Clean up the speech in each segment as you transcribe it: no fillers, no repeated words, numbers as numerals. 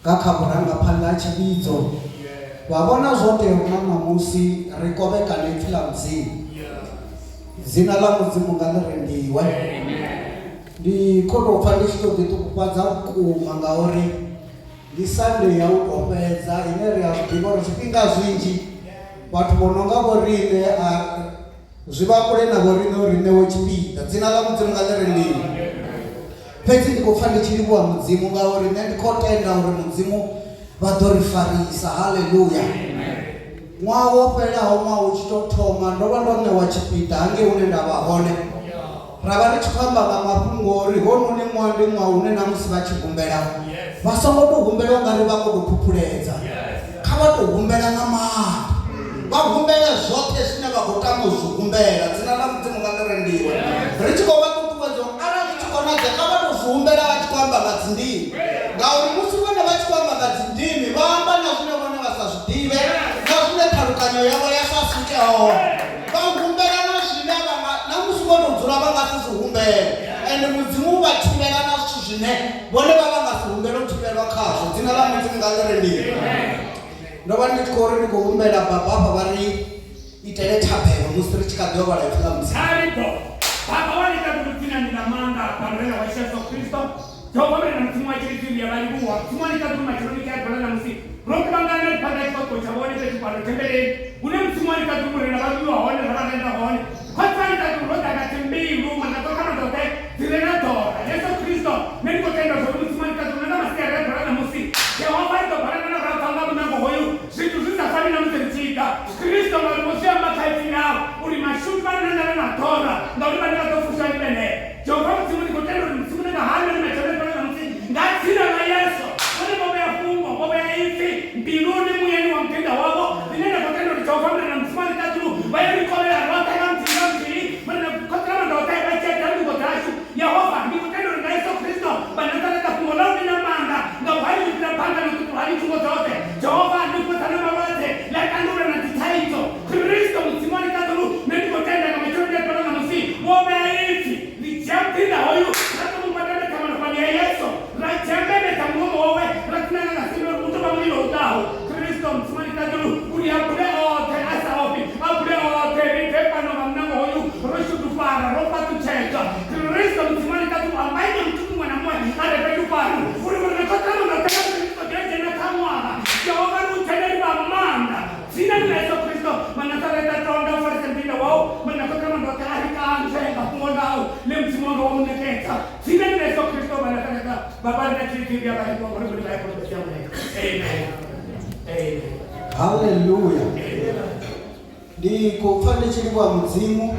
Kakaburanga palachi bizo. Wabona zote mama musi rikobeka nefila mzini. Zina la Mudzimu ngalekanyo. Di kono fandishito ditu kupaza kumangaori. Di Sunday ya utopeza ineri ya kiboro chipinga zwinji. Watu bononga borine zvivakule na borine orine wochipida. Zina la Mudzimu ngalekanyo. Peti ndikofane chiriwa Mudzimu ngaorine ndikotenda uri Mudzimu vadorifarisa. Hallelujah. Mwawo pela homa uchitotoma ndoba ndone wachipita hange unenda vahone ravani chikamba vamapungori hono ne mwande mwaune namusi vachigumbera vasangotogumbera ngari vakotopupuredza kavatogumbera namata vagumbera zvote zvine vakotambozvigumbera dzina la Mudzimu ngalekanyo richikova kutuwedzo ara vichikonadza kavatozviumbera vachikwamba vadzindimi ngauri musi vone vachikwamba vadzindimi vaamba nazvine vone vasazvidive ngelekanyo yavo yasasukawo vagumbera nazvine namusivonodzura vangasizvihumbera ende Mudzimu vachimbera nazvo zvine vone vavangasihumbera kuchiperwa kazvo. Dzina la Mudzimu ngalekanyo. Ndova nditikori ndikuhumbera baba vari itere tabhero musi richikadhiwa valaifila Mudzimu. Baba walitakutina ninamanda parwena wa Yesu Kristo. Jehova na Mudzimu wachiridziri yavalibuwa. Mudzimu walitatuma chironika yabhala musi. Rokubangana pada iko chabone petu pano tembele. Une Mudzimu walitatumure na vabiwa hone varagenda hone. Kwatani tatumroda katembi ruma na toka ndote direna tora. Yesu Kristo mengo tendo zo Mudzimu walitatumure na masia yabhala musi. Jehova ito barana na ratanga mnango hoyu. Zitu zisafari na mterichika. Kristo mwalimusia makaiti nao. Uli mashupa na tora. Ndauli bandika tofusha ibene. Jehova Mudzimu nikotendo Mudzimu na hali na mechele barana musi. Ngatina na Yesu. Wale bobe ya fungo, bobe ya ifi. Mbinguni mwenye wa mtenda wako. Ninaenda kotendo ni Jehova na Mudzimu nikatulu. Baya nikole ya rota ya mtenda mtili. Mwana kotendo na otai bache ya tangu kotashu. Yehova, nikotendo na Yesu Kristo. Banataka kumola na manga. Nga wali nipanda na kutuhali chungo zote. Jehova nikotendo na wate. Leka nura na titaito. Kristo Mudzimu nikatulu. Nikotendo na mechele ya barana musi. Bobe ya ifi. Nichamtinda hoyu. Rato mumadane kama nafanya Yesu. Rachambele tamuomo owe. Ratinana na sime utuba mwilo utao. Kristo Mudzimu nikatulu. Uli apule ote asa opi. Apule ote nitepa no mamnango hoyu. Roshu tupara. Ropa tucheka. Kristo Mudzimu nikatulu. Ambaye mtuku mwanamwe. Arepe tuparu. Uli mwanakotano na teka Kristo geje na kamwana. Jehova nuteneri wa manda. Sina ni Yesu Kristo. Manatareta tonda ufarisa mpinda wao. Manakotano ndo kahika anjenga kumondao. Le Mudzimu wangu wamuneketa. Sina ni Yesu Kristo. Manatareta. Baba na chiki ya bali kwa Mungu ndiye anayetupatia mema. Amen. Amen. Hallelujah. Ndi kufande chiriwa Mudzimu.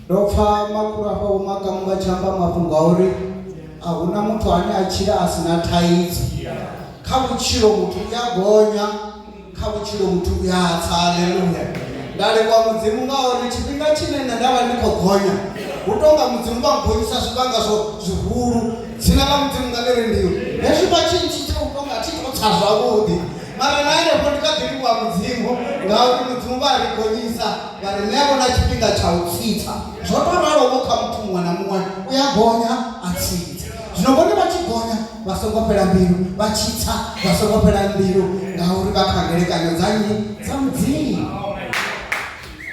Ndofa makura pa umakamva chamba mafungauri. Hakuna mtu ane achira asina taidzo. Kabuchiro mtu yagonya, kabuchiro mtu yatsa. Hallelujah. Ndale kwa Mudzimu ngaori chipinga chinene ndava ndikogonya. Utonga Mudzimu vangonyisa zvivanga zvihuru. Dzina la Mudzimu ngalekanyo. Nezvipa chinchi chautonga chitotsa zvavudi. Mara naine kondikadhiriwa Mudzimu ngauri Mudzimu varigonyisa vari nevona chipinga chautsitsa. Zvotoraro voka mutu mwana mumwe uyagonya atsitsa. Zvinogone vachigonya vasongopera mbiru, vachitsa vasongopera mbiru ngauri vakangelekanyo dzaMudzimu.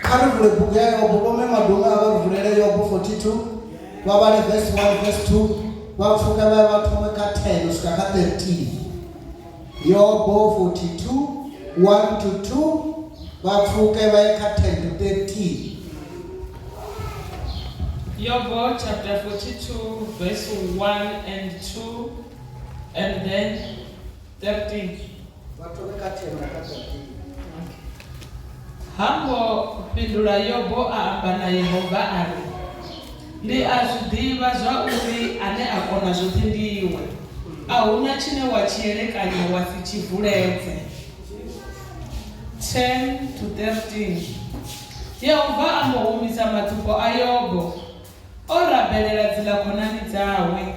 Karivule buku ya Yobu, vome madunga avarivulele Yobu 42 vavale verse 1 verse 2 vafuka vavatoweka 10 kusvika ka 13. Yobu 42 1 to 2 vafuke vaeka 10 to 13. Yobu chapter 42 verse 1 and 2 and then 13. Vatoveka 10 na 13. Hambo pindula Yobu aamba na Yehova ari. Ndi azvidiva zvauri ane akona zvote ndiwe. Ahuna chine wachielekanyo wasichivuledze. 10 to 13. Yehova amohumisa matupo a Yobu. Orabelela dzilakonani dzawe.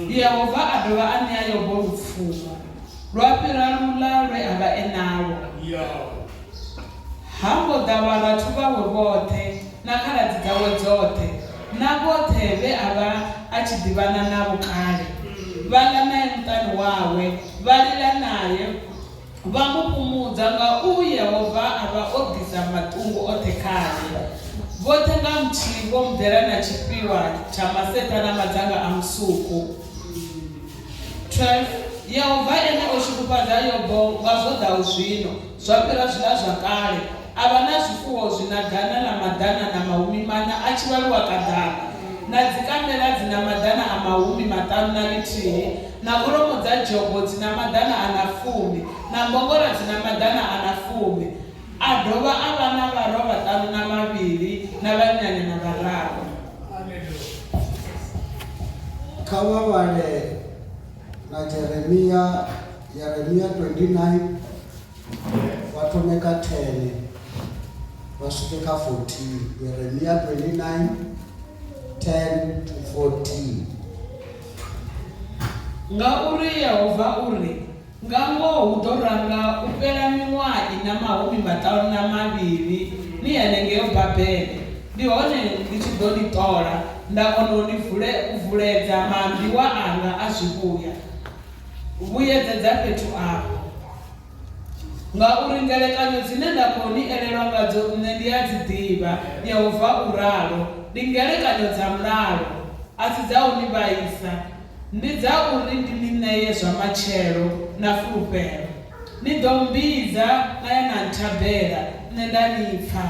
Yehova adova anea Yobu rupfumo. Rwapiralula lwe ava enawo. Hambo dava vathu vawe vothe na khaladzi dzawe dzote na vothe ve ava achidivana navo kale vha ḽa naye muṱani wawe, vha lila naye, vha mufhumudza nga uyu Yehova a vha o ḓisa maṱungu oṱhe khaye. Vhoṱhe nga muthihi vho mudela na tshifhiwa tsha maseṱa na madzanga a musuku. 12. Yehova ene o shulufhadza Yobo nga zwo ḓaho zwino, zwa fhira zwiḽa zwa kale. A vha na zwifuwo zwina ḓana na maḓana na mahumi mana a tshi vhaliwa kaḓana, na dzikamela dzina maḓana a mahumi maṱanu na ḽithihi, na kholomo dza Jobo dzina maḓana a na 10, na mbongora dzina maḓana a na 10. A dovha a vha na vharwa vhaṱanu na mavhili na vhanyanya na vhararu. Kha vha vhale na Yeremia 29 vha thome kha 10 vha swike kha 14. Yeremia 29 10 to 14. Ngauri Yehova uri, nga ngoho hu ḓo ranga u fhela miṅwaha ina mahumi maṱanu na mavhili ni hanengeo Babele. Ndi hone ndi tshi ḓo ni ṱola nda kona u vuledza maambiwa anga a zwivhuya, vhuyedzedza fhethu afho. Ngauri ngelekanyo dzine nda khou ni elelwa ngadzo nṋe ndi a dzi ḓivha, Yehova uralo, ndi ngelekanyo dza mulalo, a si dza u ni vhaisa, ndi dza uri ndi ni ṋeye zwa matshelo na fulufhelo. Ni ḓo mbidza na ya na nthabela, nṋe nda ni pfha.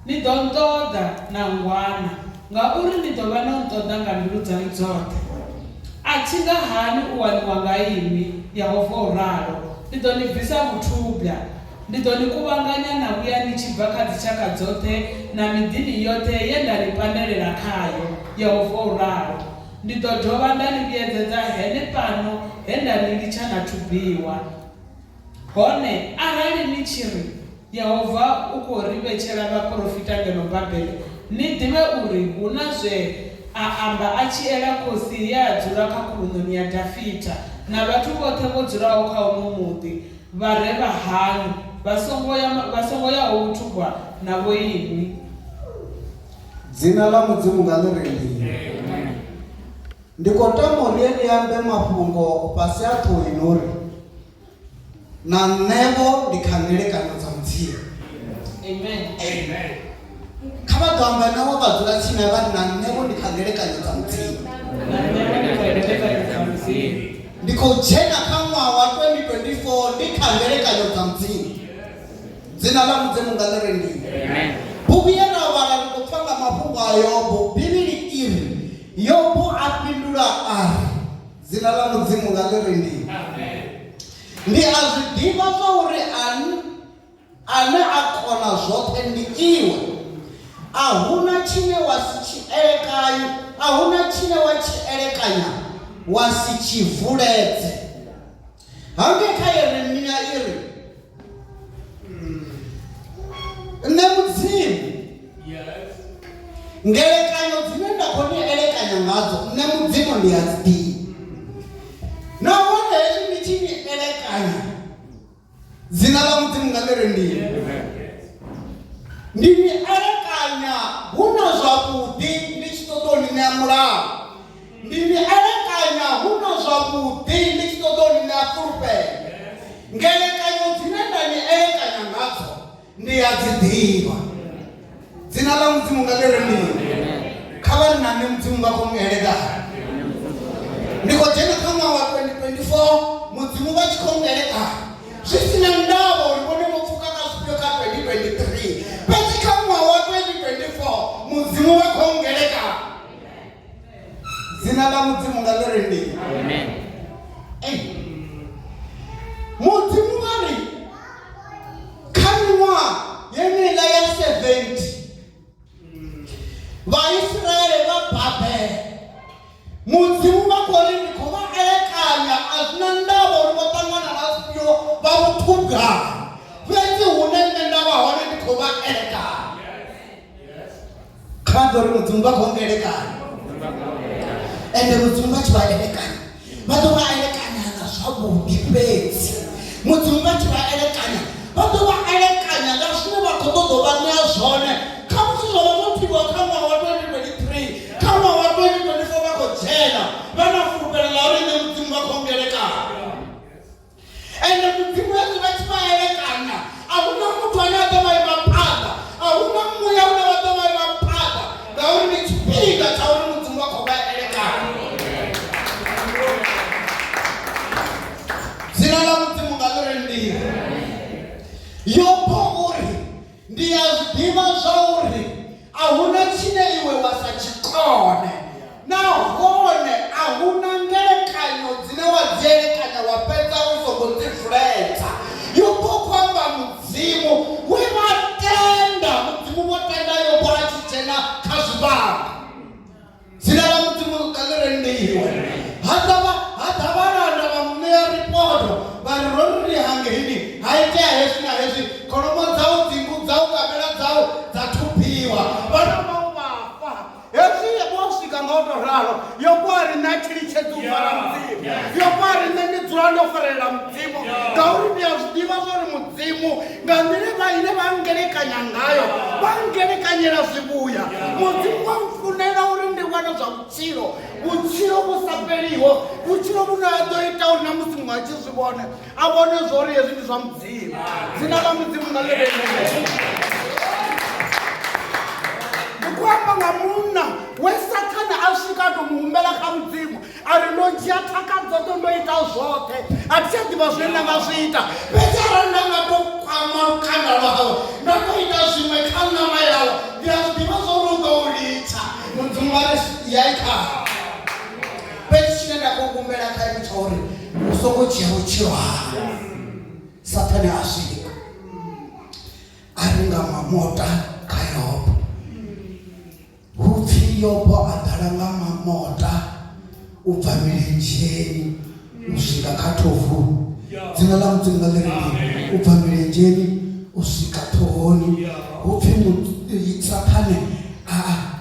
Ni ḓo nṱoḓa na ngwana, ngauri ni ḓo vha no nṱoḓa nga mbilu dzaṋu dzoṱhe. A thi nga hani u waniwa nga imi, Yehova uralo, ndi ḓo ni bvisa vhuthubya, ndi ḓo ni kuvhanganya na vhuya ni tshi bva kha dzitshaka dzoṱhe na miḓini yoṱhe ye nda ni pandelela khayo, Yehova uralo. Ndi ḓo dovha nda ni vhuyedzedza henefhano he nda ni litsha na thubiwa. Hone arali ni tshi ri, Yehova u khou ri vhetshela vhaprofita ngeno Babele, ni ḓivhe uri hu na zwe a amba a tshi ela khosi ye a dzula kha khulunoni ya Dafita na vhathu vhoṱhe vho dzulaho kha uno muḓi, vha re vhahaṋu, vha songo yaho u thugwa na vho ini. Dzina ḽa Mudzimu nga ḽi rendiwe. Ndi khou tama uri ni ambe mafhungo fhasi ha ṱhoho inori na nṋevho ndi kha ngelekanyo dza Mudzimu. Amen. Amen. Kha vha ḓo amba navho vhadzula tsini vha ri na nṋevho ndi kha ngelekanyo dza Mudzimu. Ndi khou dzhena kha ṅwaha wa 2024 ndi kha ngelekanyo dza Mudzimu. Dzina ḽa Mudzimu nga ḽi rendiwe. Bugu ye na vhala ndi khou pfa nga mafhungo a Yobo. Bivhili iri Yobo a fhindula ari, dzina ḽa Mudzimu nga ḽi rendiwe. Ndi a zwi ḓivha zwa uri ane a kona zwoṱhe ndi iwe. A huna tshine wa si tshi elekanya, a huna tshine wa tshi elekanya wa si tshi vuledze. Hange kha Yeremia iri nṋe Mudzimu, ngelekanyo dzine nda khou ni elekanya ngadzo nṋe Mudzimu ndi a dzi ḓivha. Nahone hezwi ndi tshi ni elekanya, dzina ḽa Mudzimu nga ḽi rendiwe. Ndi ni elekanya hu na zwavhuḓi, ndi tshi ṱoḓa u ni ṋea mulayo. Ndi ni elekanya hu na zwavhuḓi, ndi tshi ṱoḓa u ni ṋea fulufhelo. Ngelekanyo dzine nda ni elekanya ngadzo ndi a dzi ḓivha. Dzina ḽa Mudzimu nga ḽi rendiwe. Kha vha ri na nṋe Mudzimu vha khou mu elekanya. Ndi khou dzhena kha ṅwaha wa 2024 Mudzimu vha tshi khou mu elekanya. Zwi sina ndavha uri vhone vho pfuka nga zwifhio kha 2023. Fhedzi kha ṅwaha wa 2024 Mudzimu vha khou mu elekanya. Dzina ḽa Mudzimu nga ḽi rendiwe. Mudzimu vha ri kha miṅwaha yeneiḽa ya 70 Vaisraele vha Babele, Mudzimu vha khou ri ndi khou vha elekanya. A zwina ndavha uri vho ṱangana na zwifhio, vha vho thuga. Fhedzi hune nṋe nda vha hone ndi khou vha elekanya. Kha vha ḓo ri Mudzimu vha khou mu elekanya. Ende Mudzimu vha tshi vha elekanya, vha ḓo vha elekanya nga zwavhuḓi fhedzi. Mudzimu vha tshi vha elekanya, vha ḓo vha elekanya nga zwine vha khou ṱoḓa u vha ṋea zwone. Kha musi zwo vha zwo pfhiwa kha ṅwaha wa 2023, kha ṅwaha wa 2024 vha khou dzhena vha na fulufhelo ḽa uri nṋe Mudzimu dzina la Mudzimu ngalirendiwe. Yopo uri ndiyazvidiva zvauri ahuna chine iwe wasachikone, nahone ahuna ngelekanyo dzine wadzierekanya wapedza uzongodzivhuredza. Yopo kwamba Mudzimu wevatenda, Mudzimu votenda yopo achichena kazvivanga. Dzina la Mudzimu ngalirendiwe. Hata varanda vamuneya ripoto vari roriri hangeni haitea hezvi nahezvi, kholomo dzavo, dzimbu dzavo, kamera dzavo dzatupiwa, vana vavo vafa. Hezvi vosvika ngautoraro yopo harina chiri chetufa raMudzimu, yopo harina ndidzura ndofarira Mudzimu, ngauri ndiyazvidiva zvauri Mudzimu ngandiri vaine vangerekanya ngayo vangerekanyira zvibuya. Mudzimu wamufunira uri ndiwana zvamuchiro, uchiro busaperiho, uchiro bunadoita uri namusi mumwe achizvibona avone zvauri hezvi ndi zvaMudzimu. Dzina la Mudzimu ngalirendiwe. Kwamba ngamuna wesatana asvika tomuhumbela kaMudzimu ari nonjiataka dzoto ndoita zvote atichadziva zvenanga zviita vecharananga tokwama rukanda rwavo ndotoita zvimwe kanama yavo ndiyazvidiva zvorugouriita. Mudzimu vari yaika pechichinenda kokumbela kaimutauri usokocheuchirwa satani asvika aringa mamota kayopo Yopo adalanga mamota ubva mirenjeni usvika katovu. Dzina la Mudzimu ngalirendiwe. Ubva mirenjeni usvika tohoni. Upfi satani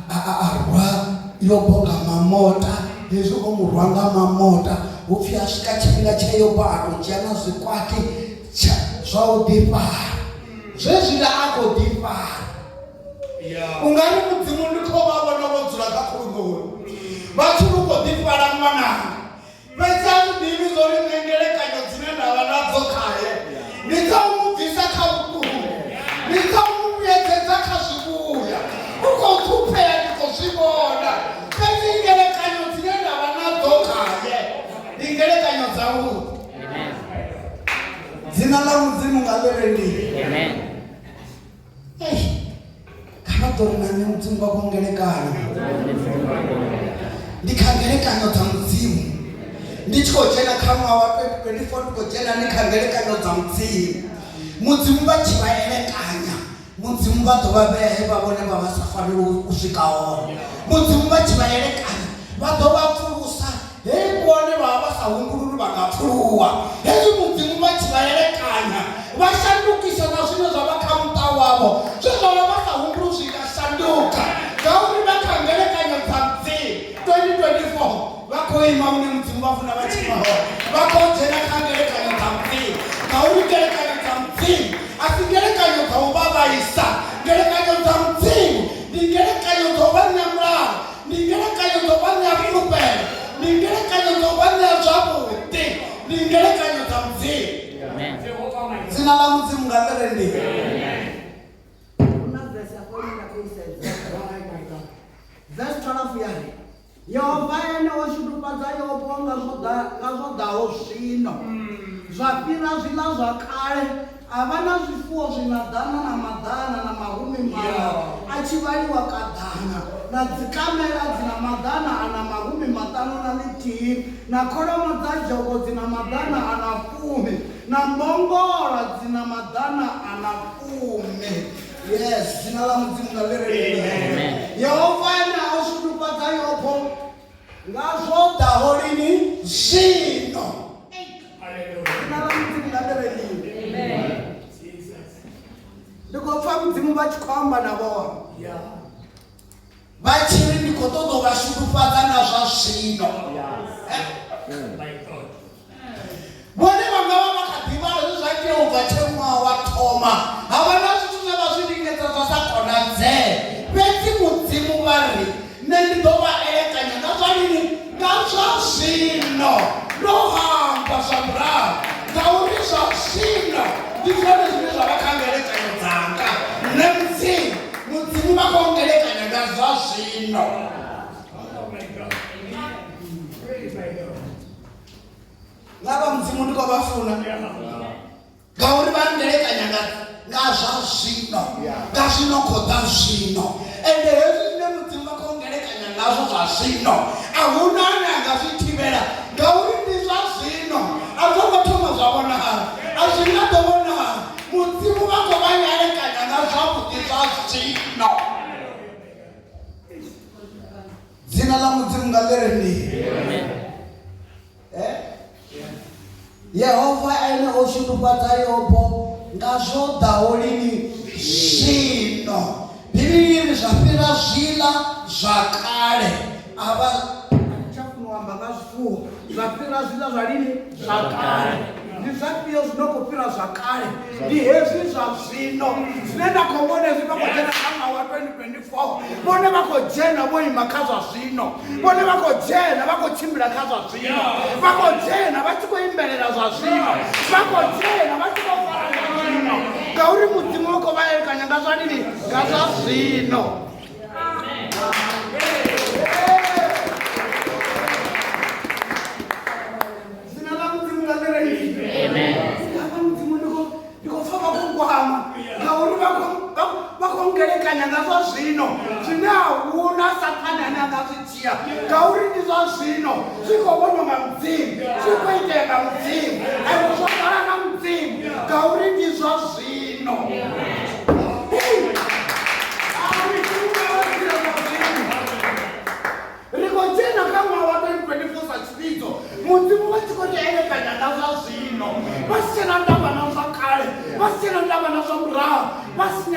arwa Yopo ngamamota, hezvi omurwanga mamota. Upfi asvika chipinga chayopo atojana zvikwake zvaudhipara zvezvida agodhipara. Ungari Mudzimu ndiko vavona vodzura kakurungoro vachirugodhipara mwananga vechazvidivi zori ngelekanyo dzine ndava nadzo kare nditsaumubvisa kaukuru nditsaumuyedzedza kazvibuya ukokupeya ndikozvibona pesi ngelekanyo dzine ndava nadzo kare ndingelekanyo dzauri. Dzina la Mudzimu ngalirendiwe. Nani Mudzimu wakongelekana ndikangelekanyo dza Mudzimu ndichikochena kamwa wa 24 ndikochena nikangelekanyo dza Mudzimu. Mudzimu vachivaerekanya, Mudzimu vadhovavehe vavone vavasafanira kusvikawo. Mudzimu vachivaerekanya vadhovapfurusa hekuone vavasahungururi vakapfuruwa. Hezvi Mudzimu vachivaerekanya vashandukisa na zvino zvavakamuta wavo zvezvavasahungururi zvikashanduka ngauri vakangelekanyo dza Mudzimu 2024 vakoima mune Mudzimu vafuna vachimaho vakojera kangelekanyo dza Mudzimu ngauri ngelekanyo dza Mudzimu asi ngelekanyo dzauvavaisa. Ngelekanyo dza Mudzimu ndi ngelekanyo dzovanyamulalo, ndi ngelekanyo dzovanyafulupelo, ndi ngelekanyo dzovanya zvavhuḓi, ndi ngelekanyo dza Mudzimu. Dzina la Mudzimu ngalirendiwe. Verse 12 yari Yehova ene oshudupadza Yopo ngazvodawo zvino zvapira zvina zvakare havana zvifuwo zvinadhana namadhana namahumi mana achivaliwa kadhana nadzikamera dzina madhana ana mahumi matano na litiri nakholomo dzajoko dzina madhana ana 10 na mbongora dzina madhana ana 10. Yes, dzina la Mudzimu ngalirendiwe. Yehova ene oshudupadza Yopo ngazvodawo lini zvino. Dzina la Mudzimu ngalirendiwe. Ndikopfa Mudzimu vachikwamba navo vachiri ndikotozovashudupadza nazvazvino. Vone vangava vakadhiva zvezvaitire ubva chemwa watoma havana zvithu zvavazviringedza zvasakonadze veti Mudzimu vari nendidovaerekanya nazvanini nazvazvino nohamba zvamurava ngauri zvazvino ndizvone zvine zvavakangerekanyo dzanga nemudzimu. Mudzimu vakongerekanya nazvazvino. mudzimu ndiko vafuna ngauri vangelekanya nga zwa zwino nga zwino khoḓa zwino ende hezwi zwine mudzimu vha khou ngelekanya ngazwo zwa zwino ahuna ane anga zwi thivhela ngauri ndi zwa zwino a zwo ngo thoma zwa vhonala a zwi nga ḓo vhonala mudzimu vha khou vha ngelekanya nga zwavhuḓi zwa zwino. Dzina ḽa mudzimu nga ḽi ri ndi Yehova ene o shudufhadza Yobo nga zwo ḓaho lini zwino. Bivhili iri zwa fhira zwiḽa zwa kale avha Chafuna amba nga zwifuwo zwa fhira zwiḽa zwa lini zwa kale. Ndi zwafhio zwino khou fhira zwa kale? Ndi hezwi zwa zwino zwine nda khou vhona hezwi vha khou dzhena kha ṅwaha wa 2024 vhone vha khou dzhena vho ima kha zwa zwino vhone vha khou dzhena vha khou tshimbila kha zwa zwino vha khou dzhena vha tshi khou imbelela zwa zwino vha khou dzhena vha tshi khou fara zwa zwino ngauri mudzimu u khou vha elekanya nga zwa lini nga zwa zwino. Vakongelekanya nga zwa zwino zwine ahuna Satani ane anga zwi dzhia ngauri ndi zwa zwino zwi khou vhonwa nga mudzimu zwi khou itea nga mudzimu ende zwo ḓala nga mudzimu ngauri ndi zwa zwino. Ri khou dzhena kha ṅwaha wa 2024 sa tshivhidzo mudzimu vha tshi khou ri elekanya nga zwa zwino vha si tshena ndavha na zwa kale vha si tshena ndavha na zwa murahu vha si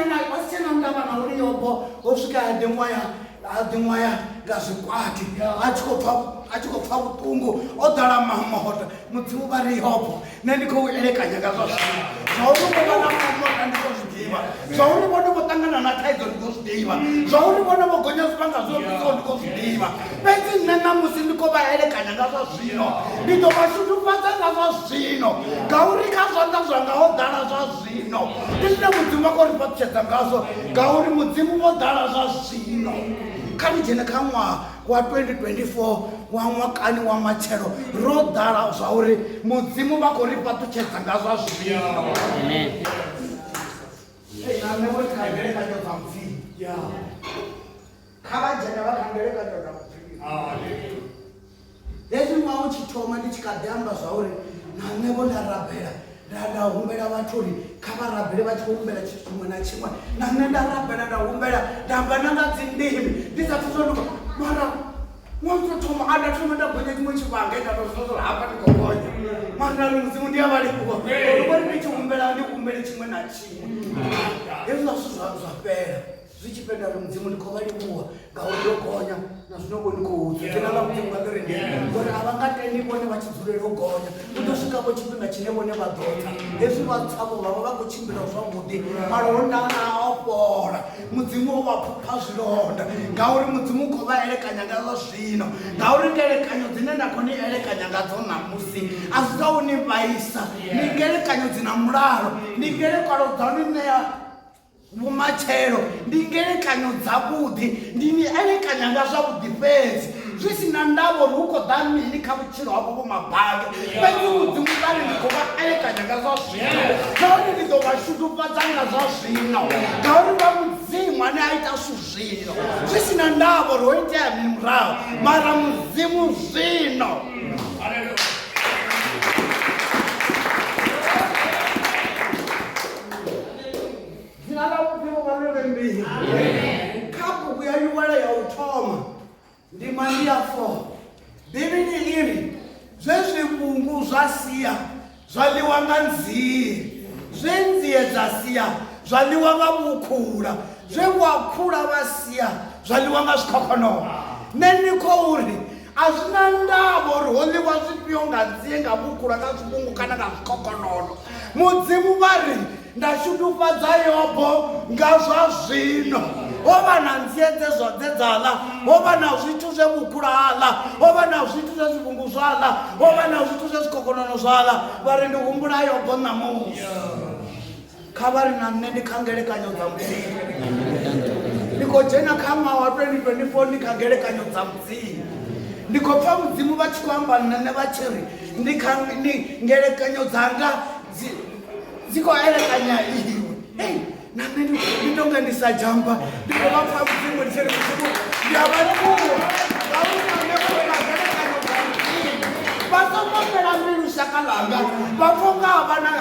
tshena ndavha na uri Yobo ho swika a ḓiṅwaya nga zwikwati a tshi khou pfa vhuṱungu o ḓala mamoto mudzimu vha ri Yobo nṋe ndi khou elekanya nga zwa zwino zwauri vho vha na mamoto ndi khou zwi ḓivha zwauri vhone vho ṱangana na thaidzo ndi khou zwi ḓivha zwauri vhone vho gonya zwivhanga zwo vhidziwa ndi khou zwi ḓivha fhedzi nṋe ṋamusi ndi khou vha elekanya nga zwa zwino ndi ḓo vha shudufhadza nga zwa zwino ngauri kha zwanḓa zwanga ho ḓala zwa zwino ndi zwine mudzimu vha khou ri fhaṱutshedza ngazwo ngauri mudzimu vho ḓala zwa zwino. Kha ni dzhene kha ṅwaha wa 2024 wa ṅwakani wa matshelo ro ḓala zwauri mudzimu vha khou ri fhaṱutshedza nga zwa zwino. Nṋe vho kha ngelekanyo dza mudzimu kha vha dzhene vha kha ngelekanyo dza mudzimu. Hezwi ṅwaha u tshi thoma ndi tshi kha ḓi amba zwauri na nṋe vho nda rabela nda humbela vhathu uri kha vha rabele vha tshi khou humbela tshithu tshiṅwe na tshiṅwe na nṋe nda rabela nda humbela nda amba na nga dzindimi ndi sathu zwonuka mara ṅwaha thoma a nda thoma nda gonya tshiṅwe tshivhanga nda tou zwo hafha ndi khou gonya mara na mudzimu ndi a vha livhuwa uri ndi tshi humbela ndi humbele tshiṅwe na tshiṅwe hezwi zwithu zwa fhela zwi tshi fhela uri mudzimu ndi khou vha livhuwa ngauri ndo gonya na zwino vho ndi khou dzina ḽa mudzimu nga ḽi ndi uri a vha nga teni vhone vha tshi dzulela u gonya u ḓo swikaho tshifhinga tshine vhone vha ḓo tsa hezwi vha tshavho vhavha vha khou tshimbila zwavhuḓi malonda o fhola mudzimu o vha phupha zwilonda ngauri mudzimu u khou vha elekanya nga zwa zwino ngauri ngelekanyo dzine nda khou ni elekanya ngadzo ṋamusi a si dza u ni vhaisa ndi ngelekanyo dzina mulalo ndi ngelekanyo dza ni ṋea vhumatshelo ndi ngelekanyo dzavhuḓi ndi ni elekanya nga zwavhuḓi fhedzi zwi si na ndavha uri hu khou ḓa mini kha vhutshilo havho vho mabage fhedzi mudzimu vhari ndi khou vha elekanya nga zwa zwino nahone ndi ḓo vha shudufhadza nga zwa zwino ngauri vha mudzimu ane a ita zwithu zwino zwi si na ndavha uri ho itea mini murahu mara mudzimu zwino. Kha bugu ya Yuwela ya u thoma ndima ndi ya 4 Bivhili iri zwe zwivhungu zwa sia zwaḽiwa nga nzie zwe nzie dza sia zwaḽiwa nga vhukhula zwe vhakhula vha sia zwaḽiwa nga zwikhokhonono. Nṋe ndi khou ri a zwi na ndavha uri ho ḽiwa zwifhio nga nzie nga vhukhula nga zwivhungu kana nga zwikhokhonono mudzimu vha ri nda shudufhadza Yobo nga zwa zwino ho vha na nzie dze dzaḽa ho vha na zwithu zwe vhukhula haḽa ho vha na zwithu zwe zwivhungu zwaḽa ho vha na zwithu zwe zwikhokhonono zwaḽa vha ri ndi humbula Yobo ṋamusi kha vha ri na nṋe ndi kha ngelekanyo dza mudzimu ndi khou dzhena kha ṅwaha wa 2024 ndi kha ngelekanyo dza mudzimu ndi khou pfa Mudzimu vha tshi khou amba na nṋe vha tshi ri ndi ngelekanyo dzanga dzi khou elekanya iwe. Na nṋe ndi tonga ndi sa jamba ndi khou vha pfa Mudzimu ndi tshi ri Mudzimu ndi a vha livhuwa ngauri na nṋe vho vha ngelekanyo dzanga vha songo fhela mbilu shaka langa vha pfa nga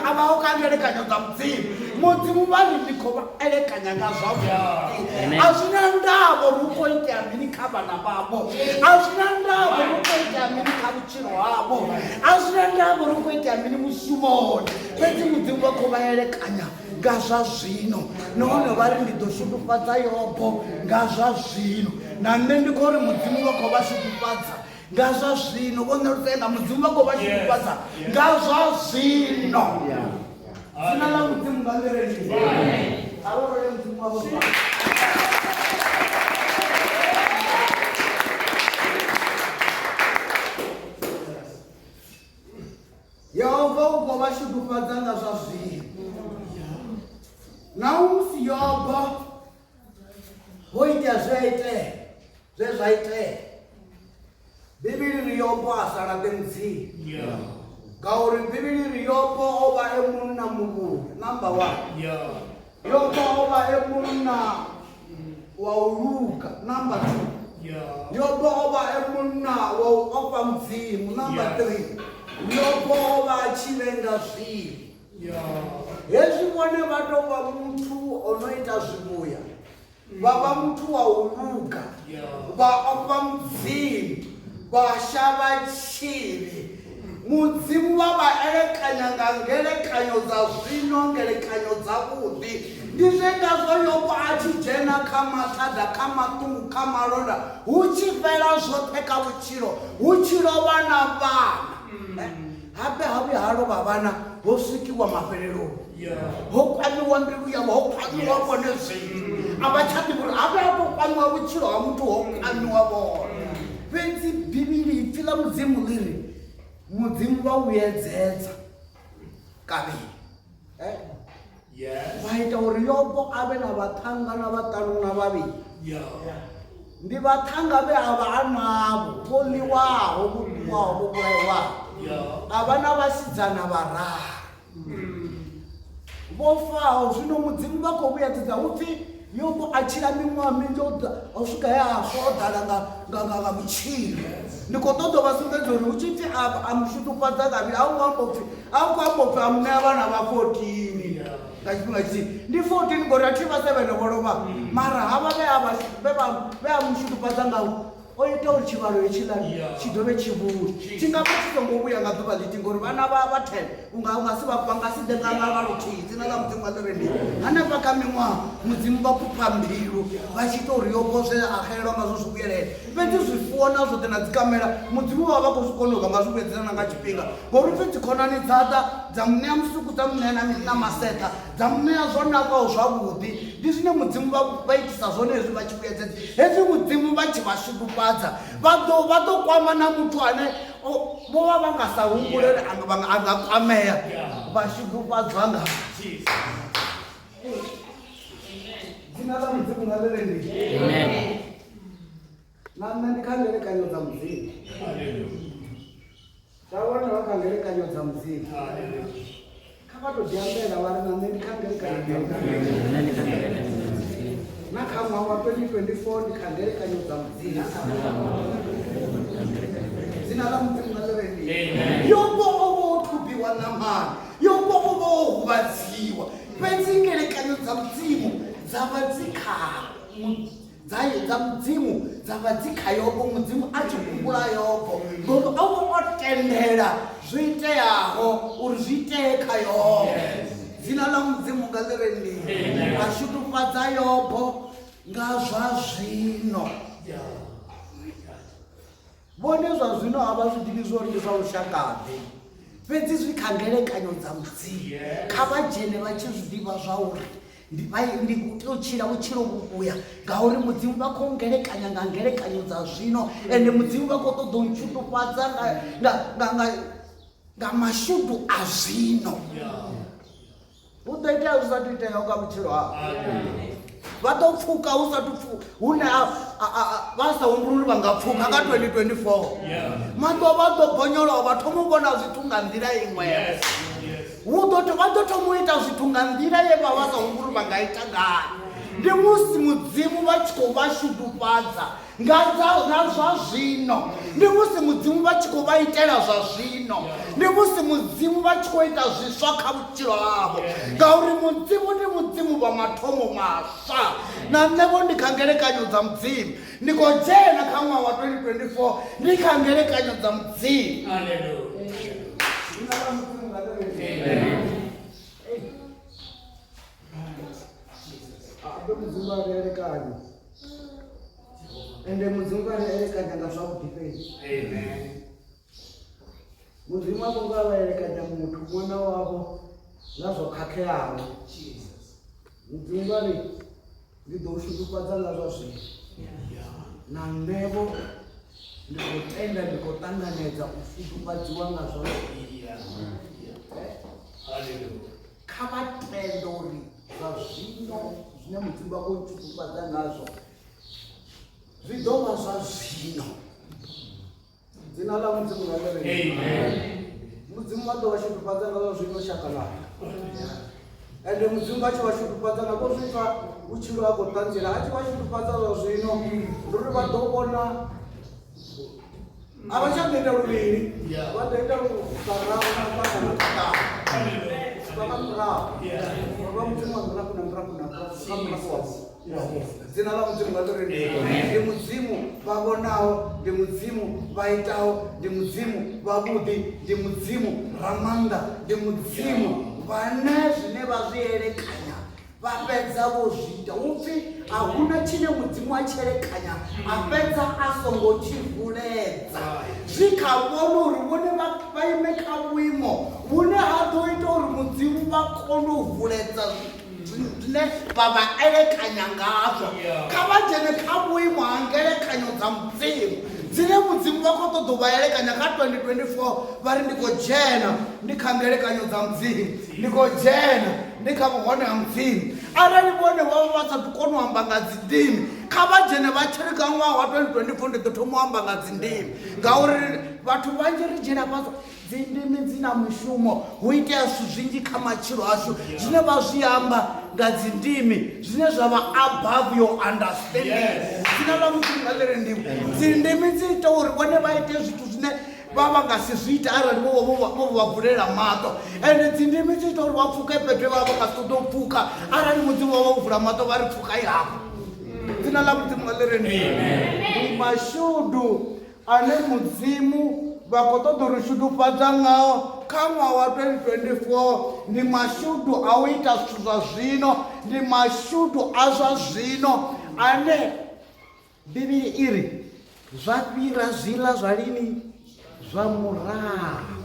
a vhaho kha ngelekanyo dza Mudzimu. Mudzimu vha ri ndi khou vha elekanya nga zwavhuḓi. A zwi na ndavha uri hu khou itea mini kha vhana vhavho, a zwi na ndavha uri hu khou itea mini kha vhutshilo havho, a zwi na ndavha uri hu khou itea mini mushumoni. Fhedzi Mudzimu vha khou vha elekanya nga zwa zwino, nahone vha ri ndi ḓo shudufhadza Yobo nga zwa zwino. Na nṋe ndi khou ri Mudzimu vha khou vha shudufhadza nga zwa zwino. Vho Nelson Mudzimu vha khou vha shudufhadza nga zwa zwino. Dzina ḽa Mudzimu nga ḽireni. Arore Mudzimu wa vho. Yehova u khou vha shudufhadza nga zwa zwino. Na musi Yobo ho itea zwe zwa itea, Bivhili ri Yobo a sala ḓe Mudzimu. Ngauri Bivhili ri Yobo o vha e munna muvhulu, number 1. Yobo o vha e munna wa u luga, number 2. Yobo o vha e munna wa u ofha Mudzimu, number 3. Yobo o vha a tshi vhenga zwivhi. Hezwi vhone vha tou vha muthu o no ita zwivhuya, vha vha muthu wa u luga, vha ofha Mudzimu, vha shavha tshivhi. Mudzimu vha vha elekanya nga ngelekanyo dza zwino, ngelekanyo dzavhuḓi. Ndi zwe ngazwo Yobo a tshi dzhena kha mathada, kha maṱungu, kha malonda, hu tshi fhela zwoṱhe kha vhutshilo, hu tshi lovha na vhana. Habe ha lovha vhana ho swikiwa mafheleloni, ho kwamiwa mbilu yavho, ho kwamiwa vhone zwino. A vha tsha ḓivha uri habe ha tou kwamiwa vhutshilo ha muthu ho kwamiwa vhone. Fhedzi Bivhili ipfhi ḽa Mudzimu ḽi ri Mudzimu vha vhuyedzedza kavhili. Vha ita uri Yobo a vhe na vhaṱhanga na vhaṱanu na vhavhili. Ndi vhaṱhanga vhe a vha a navho, vho ḽiwaho, vho ḽiwaho, vho vhulaiwaho. A vha na vhasidzana vhararu vho faho. Zwino Mudzimu vha khou vhuyedzedza upfhi Yobo a tshila miṅwaha minzhi o swika he a swa o ḓala nga vhutshilo. Ndi khou ṱoḓa vha sumbedza uri hu tshi pfhi a mushudufhadza kavhili, a u khou amba upfhi a mu ṋea vhana vha 14 nga tshifhinga tshithihi. Ndi 14 ngori a thi vha 7 vho lovha, mara havha vhe a mushudufhadza ngaho o ita uri tshivhalo hetshilani tshi dovhe tshi vhuye. Tshi nga vha tshi songo vhuya nga ḓuvha ḽithihi ngori vhana vha 10 u nga si ḓe nga luthihi. Dzina ḽa Mudzimu a ḽi ndi hanefha kha miṅwaha Mudzimu vha phupha mbilu, vha tshi ita uri Yobo zwe a xelelwa ngazwo zwi vhuyelela. Fhedzi zwifuwo na zwoṱhe na dzikamela Mudzimu vha khou zwi kona u vha nga zwi vhuyedzela na nga tshifhinga, ngori upfhi dzikhonani dza mu ṋea musuku, dza mu ṋea na masetha, dza mu ṋea zwo nakaho zwavhuḓi. Ndi zwine Mudzimu vha itisa zwone hezwi vha tshi vhuyedzedza. Hezwi Mudzimu vha tshi vha shudufhadza, vha ḓo kwama na muthu ane vho vha vha nga sa humbuleli a nga kwamea, vha shudufhadzwa nga dzina ḽa Mudzimu nga ḽireni. Na nṋe ndi kha ngelekanyo dza Mudzimu. Nda vhona vha kha ngelekanyo dza Mudzimu. Kha vha tou diambela vha ri na nṋe ndi kha ngelekanyo dza Mudzimu. Na kha ṅwaha wa 2024 ndi kha ngelekanyo dza Mudzimu. Dzina ḽa Mudzimu nga ḽireni. Yobo o vha o thubiwa ṋamani, Yobo o vha o huvhadziwa. Fhedzi ngelekanyo dza Mudzimu dza vha dzi kha dza Mudzimu dza vha dzi kha Yobo. Mudzimu a tshi humbula Yobo ngori o vha o tendela zwi iteaho uri zwi itee kha Yobo. Dzina ḽa Mudzimu nga ḽireni. A shudufhadza Yobo nga zwa zwino. Vhone zwa zwino a vha zwi ḓivhi zwo ri ndi zwa lushakaḓe, fhedzi zwi kha ngelekanyo dza Mudzimu. Kha vha dzhene vha tshi zwi ḓivha zwa uri ndi u tea u tshila vhutshilo vhuvhuya ngauri Mudzimu vha khou ngelekanya nga ngelekanyo dza zwino, ende Mudzimu vha khou ṱoḓa u nshudufhadza nga mashudu a zwino. Hu ḓo itea zwi sathu iteaho kha vhutshilo havho. vha ḓo pfuka hu sathu hune vha sa humbuli vha nga pfuka nga 2024 maḓo vha ḓo bonyolowa vha thoma u vhona zwithu nga nḓila iṅwe vha ḓo thoma u ita zwithu nga nḓila ye vha vha sa humbuli vha nga ita ngayo. Ndi musi Mudzimu vha tshi khou vha shudufhadza nga zwa zwino, ndi musi Mudzimu vha tshi khou vha itela zwa zwino, ndi musi Mudzimu vha tshi khou ita zwiswa kha vhutshilo havho, ngauri Mudzimu ndi Mudzimu vha mathomo maswa. Na nṋevho ndi kha ngelekanyo dza Mudzimu, ndi khou dzhena kha ṅwaha wa 2024 ndi kha ngelekanyo dza Mudzimu. Mudzimu vha elekanya ende Mudzimu vha elekanya nga zwavhuḓi fhedzi. Mudzimu a songo vha elekanya muthu ṅwana wavho nga zwo khakheaho. Mudzimu vha ri ndi ḓo shudufhadza nga zwa zwino, na nṋevho ndi khou tenda ndi khou ṱanganedza u shudufhadziwa nga zwa zwino. Kha vha tende uri zwa zwino zwine Mudzimu vha khou shudufhadza ngazwo zwi ḓo vha zwa zwino. Dzina ḽa Mudzimu ḽa Mudzimu vha ḓo vha shudufhadza nga zwa zwino shaka ḽavho. Ende Mudzimu vha tshi vha shudufhadza nga zwo zwitwa vhutshilo ha khou ṱanzela, a tshi vha shudufhadza zwa zwino ndi uri vha ḓo vhona a vha tsha ḓo ita luvhili, vha ḓo ita luvhararu na ṱangana ṱangana. Dzina ḽa Mudzimu nga ḽi ndi Mudzimu vha vhonaho, ndi Mudzimu vha itaho, ndi Mudzimu vhavhuḓi, ndi Mudzimu ramanda, ndi Mudzimu vhane zwine vha zwi elekanya vha fhedza vho zwi ita. Upfhi a huna tshine Mudzimu a tshi elekanya a fhedza a songo tshi vuledza. Zwi kha vhone uri vhone vha ime kha vhuimo vhune ha ḓo ita uri Mudzimu vha kone u vuledza zwine vha vha elekanya ngazwo. Kha vha dzhene kha vhuimo ha ngelekanyo dza Mudzimu dzine Mudzimu vha khou ṱoḓa u vha elekanya kha 2024. Vha ri ndi khou dzhena ndi kha ngelekanyo dza Mudzimu, ndi khou dzhena ndi kha vhuhone ha Mudzimu. Arali vhone vha vha sathu kona u amba nga dzi ndimi, kha vha dzhene vha tshiri kha ṅwaha wa 2024 ndi ḓo thoma u amba nga dzi ndimi, ngauri vhathu vhanzhi ri dzhena fhasi. Dzi ndimi dzi na mushumo, hu itea zwithu zwinzhi kha matshilo ashu zwine vha zwi amba nga dzi ndimi zwine zwa vha above your understanding. Dzina ḽa Mudzimu nga ḽi ndimo. Dzi ndimi dzi ita uri vhone vha ite zwithu zwine vha nga si zwi ita arali vho vha vulela maṱo. Ende dzi ndimi dzi ita uri vha pfuke fhethu vha nga si ṱoḓa u pfuka arali Mudzimu vha vha vula maṱo vha ri pfuka yavho. Dzina ḽa Mudzimu nga ḽi ndimo. Ndi mashudu ane Mudzimu vha khou ṱoḓa uri shudufhadza ngao kha ṅwaha wa 2024. Ndi mashudu a u ita zwithu zwa zwino, ndi mashudu a zwa zwino ane Bivhili iri zwa fhira zwiḽa zwa lini zwa murahu.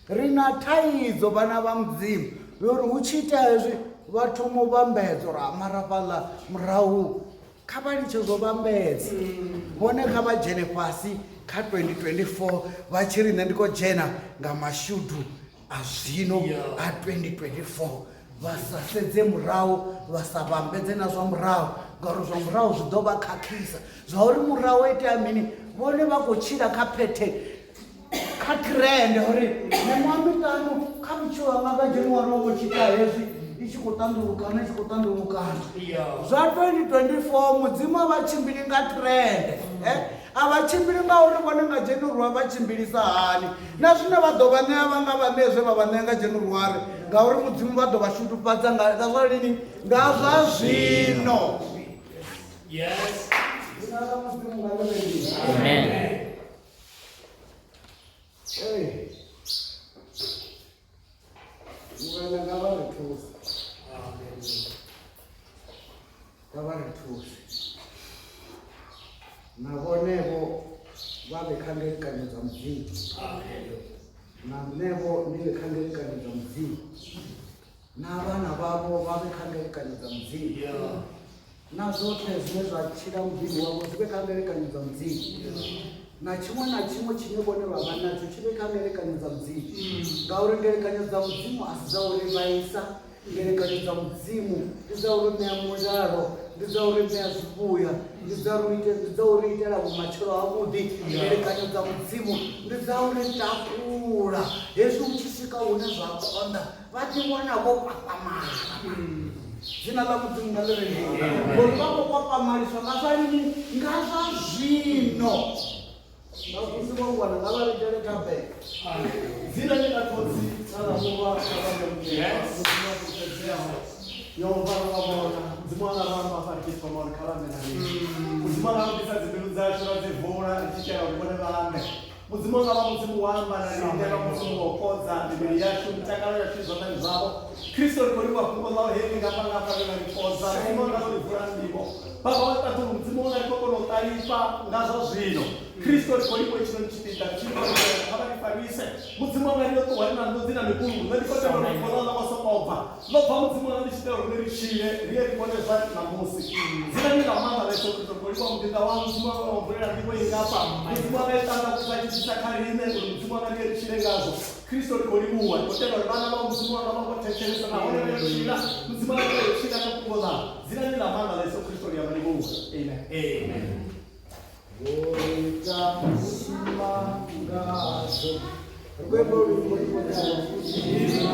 Ri na thaidzo vhana vha Mudzimu uri hu tshi itea hezwi vha thoma u vhambedza uri mara fhaḽa murahu kha vha litshe zwo vhambedza. Vhone kha vha dzhene fhasi kha 2024 vha tshi ri nṋe ndi khou dzhena nga mashudu a zwino a 2024. Vha sa sedze murahu, vha sa vhambedze na zwa murahu, ngauri zwa murahu zwi ḓo vha khakhisa. Zwa uri murahu o itea mini, vhone vha khou tshila kha phethe kha trend uri miṅwaha miṱanu kha vhutshilo hanga nga January vho tshi ita hezwi i tshi khou ṱandulukana, i tshi khou ṱandulukana. Zwa 2024 Mudzimu a vha tshimbili nga trend, a vha tshimbili nga uri vhone nga January vha tshimbilisa hani na zwine vha ḓo vha ṋea vha nga vha ṋee zwe vha vha ṋea nga January, ngauri Mudzimu vha ḓo vha shudufhadza nga zwa lini, nga zwa zwino. Yes. Amen. Muvhana nga vha ri thusa. Nga vha ri thusa. Na vhonevo vha vhe kha ngelekanyo dza Mudzimu. Na nṋevho ndi vhe kha ngelekanyo dza Mudzimu. Na vhana vhavho vha vhe kha ngelekanyo dza Mudzimu. Na zwoṱhe zwine zwa tshila muḓini wavho zwi vhe kha ngelekanyo dza Mudzimu. Na tshiṅwe na tshiṅwe tshine vhone vha vha natsho tshi vhe kha ngelekanyo dza Mudzimu, ngauri ngelekanyo dza Mudzimu a si dza uri vhaisa, ngelekanyo dza mudzimu ndi dza uri ṋea mulalo, ndi dza uri ṋea zwivhuya, ndi dza uri itela vhumatshelo havhuḓi. Ngelekanyo dza mudzimu ndi dza uri takula hezwi u tshi swika hune zwa konḓa vha ḓi wana vho kwakwamala. Dzina ḽa mudzimu nga ḽirendiwa ngori vha khou kwakwamaliswa nga zwa lini? Nga zwa zwino. Na kusi vha wana nga vha lindele kha beke dzina ḽi nga khotsi kana muvha Yehova ravavona mudzimu anga ramba farikiswa mauri khalamena mudzimu anga rambisa dzimbilu dzashu radzivhura tichera kuti vone vahambe mudzimu anga va mudzimu wamba na lindela mudzimu wokodza miviri yashu mitakalo yashu izvonani zvavo kristu rikoriwa fungo lao heni ngapangapavena rikodza mudzimu anga rivhura ndimo baba vatatu mudzimu anga rikokonotaripa ngazva zvino kristu rikoripo chino chipinda chiavaifavise mudzimu anga rinotohwari nandodzina mikuru nerikoteroikolalavasopaubva lobva mudzimu anga ndichitero rune richine riye rikonezva namusi dzina niramanga vaisho kristu rikoripa mudinda wa mudzimu anga wamvurira ndiko ingapa mudzimu anga itanga kutachitisa karine kuti mudzimu anga riye richine ngazvo kristu rikorimuwa rikotero rivana va mudzimu anga vangotecheresa nahone vechina mudzimu anga richina kakungola dzina niramanga vaisho kristu riyamanimuwa amen amen. Voita musimagazo rwendo rwekutima